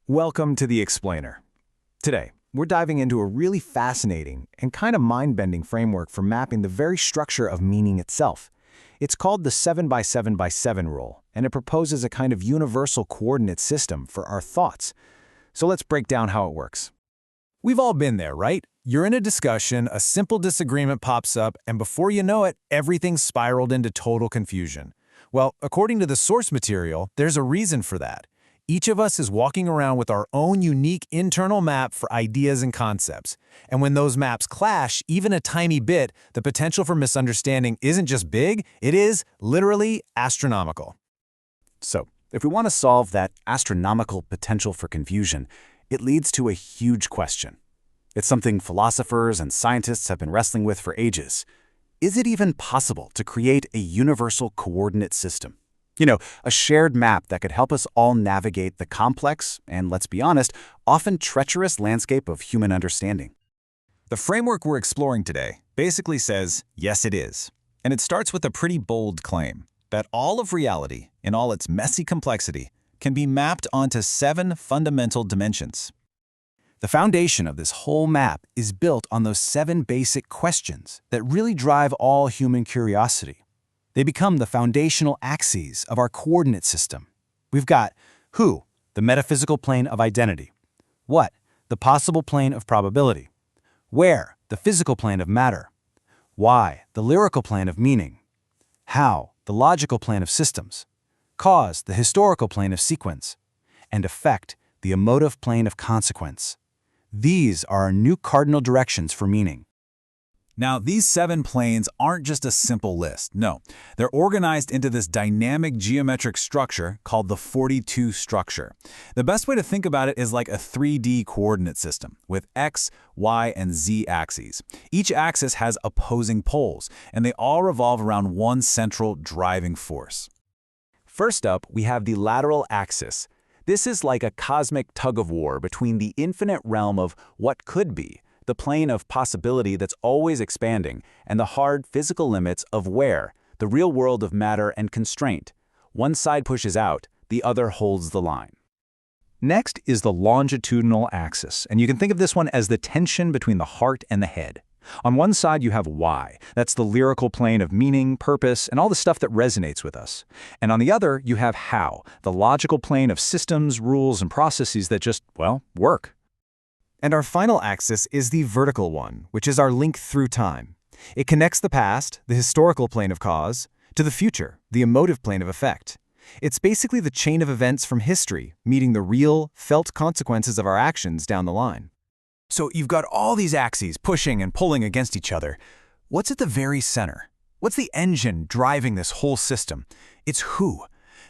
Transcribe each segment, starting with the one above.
Welcome to The Explainer. Today, we're diving into a really fascinating and kind of mind-bending framework for mapping the very structure of meaning itself. It's called the 7 by 7 by 7 rule, and it proposes a kind of universal coordinate system for our thoughts. So let's break down how it works. We've all been there, right? You're in a discussion, a simple disagreement pops up, and before you know it, everything's spiraled into total confusion. Well, according to the source material, there's a reason for that. Each of us is walking around with our own unique internal map for ideas and concepts. And when those maps clash, even a tiny bit, the potential for misunderstanding isn't just big, it is literally astronomical. So, if we want to solve that astronomical potential for confusion, it leads to a huge question. It's something philosophers and scientists have been wrestling with for ages. Is it even possible to create a universal coordinate system? A shared map that could help us all navigate the complex and, let's be honest, often treacherous landscape of human understanding. The framework we're exploring today basically says, yes, it is. And it starts with a pretty bold claim that all of reality, in all its messy complexity, can be mapped onto 7 fundamental dimensions. The foundation of this whole map is built on those 7 basic questions that really drive all human curiosity. They become the foundational axes of our coordinate system. We've got who, the metaphysical plane of identity; what, the possible plane of probability; where, the physical plane of matter; why, the lyrical plane of meaning; how, the logical plane of systems; cause, the historical plane of sequence; and effect, the emotive plane of consequence. These are our new cardinal directions for meaning. Now, these 7 planes aren't just a simple list. No, they're organized into this dynamic geometric structure called the 42 structure. The best way to think about it is like a 3D coordinate system with X, Y, and Z axes. Each axis has opposing poles, and they all revolve around one central driving force. First up, we have the lateral axis. This is like a cosmic tug-of-war between the infinite realm of what could be, the plane of possibility that's always expanding, and the hard physical limits of where, the real world of matter and constraint. One side pushes out, the other holds the line. Next is the longitudinal axis, and you can think of this one as the tension between the heart and the head. On one side you have why, that's the lyrical plane of meaning, purpose, and all the stuff that resonates with us. And on the other you have how, the logical plane of systems, rules, and processes that just, well, work. And our final axis is the vertical one, which is our link through time. It connects the past, the historical plane of cause, to the future, the emotive plane of effect. It's basically the chain of events from history, meeting the real, felt consequences of our actions down the line. So you've got all these axes pushing and pulling against each other. What's at the very center? What's the engine driving this whole system? It's who.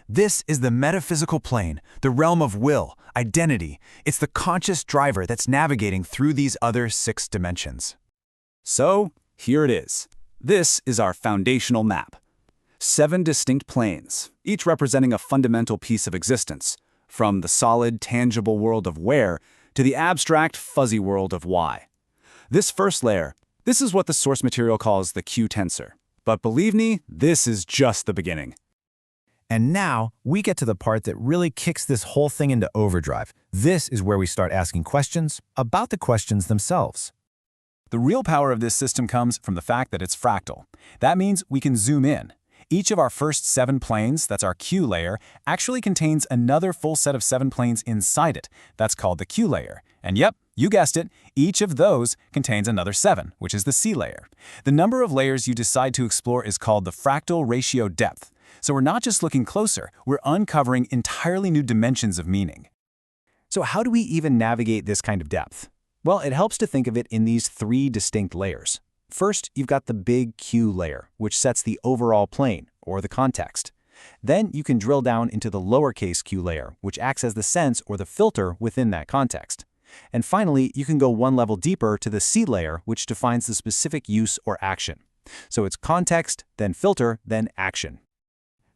This is the metaphysical plane, the realm of will, identity. It's the conscious driver that's navigating through these other 6 dimensions. So, here it is. This is our foundational map. 7 distinct planes, each representing a fundamental piece of existence, from the solid, tangible world of where to the abstract, fuzzy world of why. This first layer, this is what the source material calls the Q-tensor. But believe me, this is just the beginning. And now, we get to the part that really kicks this whole thing into overdrive. This is where we start asking questions about the questions themselves. The real power of this system comes from the fact that it's fractal. That means we can zoom in. Each of our first 7 planes, that's our Q layer, actually contains another full set of 7 planes inside it. That's called the Q layer. And yep, you guessed it, each of those contains another 7, which is the C layer. The number of layers you decide to explore is called the fractal ratio depth. So we're not just looking closer, we're uncovering entirely new dimensions of meaning. So how do we even navigate this kind of depth? Well, it helps to think of it in these 3 distinct layers. First, you've got the big Q layer, which sets the overall plane, or the context. Then you can drill down into the lowercase q layer, which acts as the sense or the filter within that context. And finally, you can go one level deeper to the C layer, which defines the specific use or action. So it's context, then filter, then action.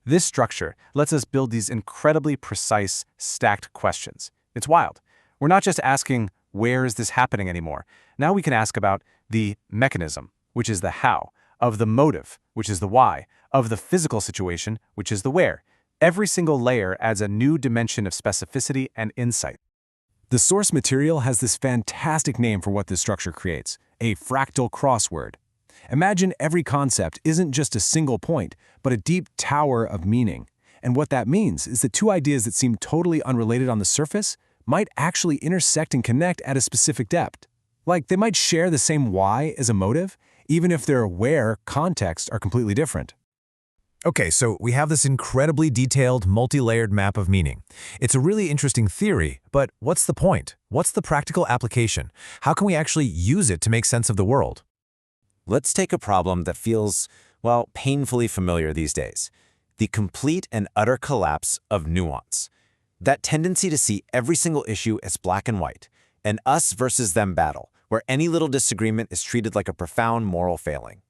This structure lets us build these incredibly precise, stacked questions. It's wild. We're not just asking, where is this happening anymore? Now we can ask about the mechanism, which is the how, of the motive, which is the why, of the physical situation, which is the where. Every single layer adds a new dimension of specificity and insight. The source material has this fantastic name for what this structure creates, a fractal crossword. Imagine every concept isn't just a single point, but a deep tower of meaning. And what that means is that two ideas that seem totally unrelated on the surface might actually intersect and connect at a specific depth. Like they might share the same why as a motive, even if their where contexts are completely different. Okay, so we have this incredibly detailed, multi-layered map of meaning. It's a really interesting theory, but what's the point? What's the practical application? How can we actually use it to make sense of the world? Let's take a problem that feels, well, painfully familiar these days. The complete and utter collapse of nuance. That tendency to see every single issue as black and white, an us versus them battle, where any little disagreement is treated like a profound moral failing.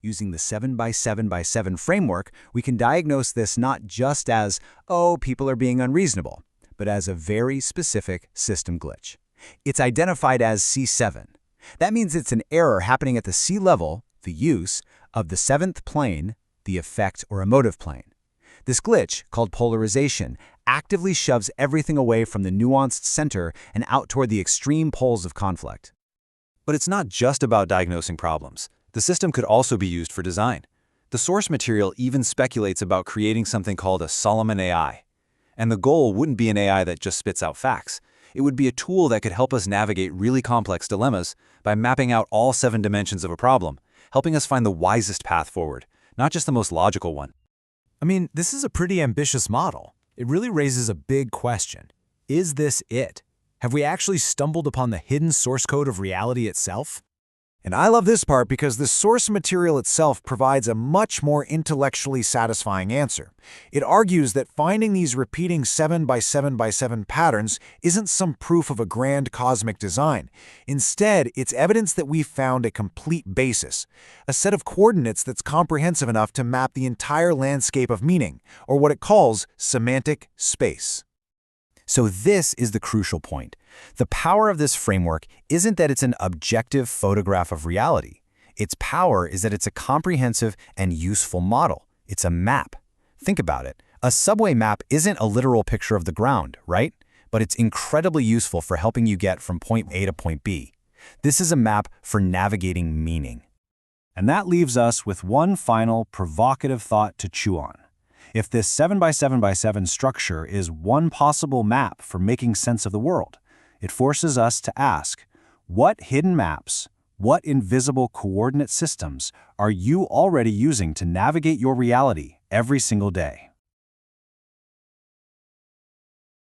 Using the 7x7x7 framework, we can diagnose this not just as, oh, people are being unreasonable, but as a very specific system glitch. It's identified as C7. That means it's an error happening at the C level, the use, of the seventh plane, the effect or emotive plane. This glitch, called polarization, actively shoves everything away from the nuanced center and out toward the extreme poles of conflict. But it's not just about diagnosing problems. The system could also be used for design. The source material even speculates about creating something called a Solomon AI. And the goal wouldn't be an AI that just spits out facts. It would be a tool that could help us navigate really complex dilemmas by mapping out all 7 dimensions of a problem, helping us find the wisest path forward, not just the most logical one. I mean, this is a pretty ambitious model. It really raises a big question. Is this it? Have we actually stumbled upon the hidden source code of reality itself? And I love this part because the source material itself provides a much more intellectually satisfying answer. It argues that finding these repeating 7x7x7 patterns isn't some proof of a grand cosmic design. Instead, it's evidence that we've found a complete basis, a set of coordinates that's comprehensive enough to map the entire landscape of meaning, or what it calls semantic space. So this is the crucial point. The power of this framework isn't that it's an objective photograph of reality. Its power is that it's a comprehensive and useful model. It's a map. Think about it. A subway map isn't a literal picture of the ground, right? But it's incredibly useful for helping you get from point A to point B. This is a map for navigating meaning. And that leaves us with one final provocative thought to chew on. If this 7x7x7 structure is one possible map for making sense of the world, it forces us to ask, what hidden maps, what invisible coordinate systems are you already using to navigate your reality every single day?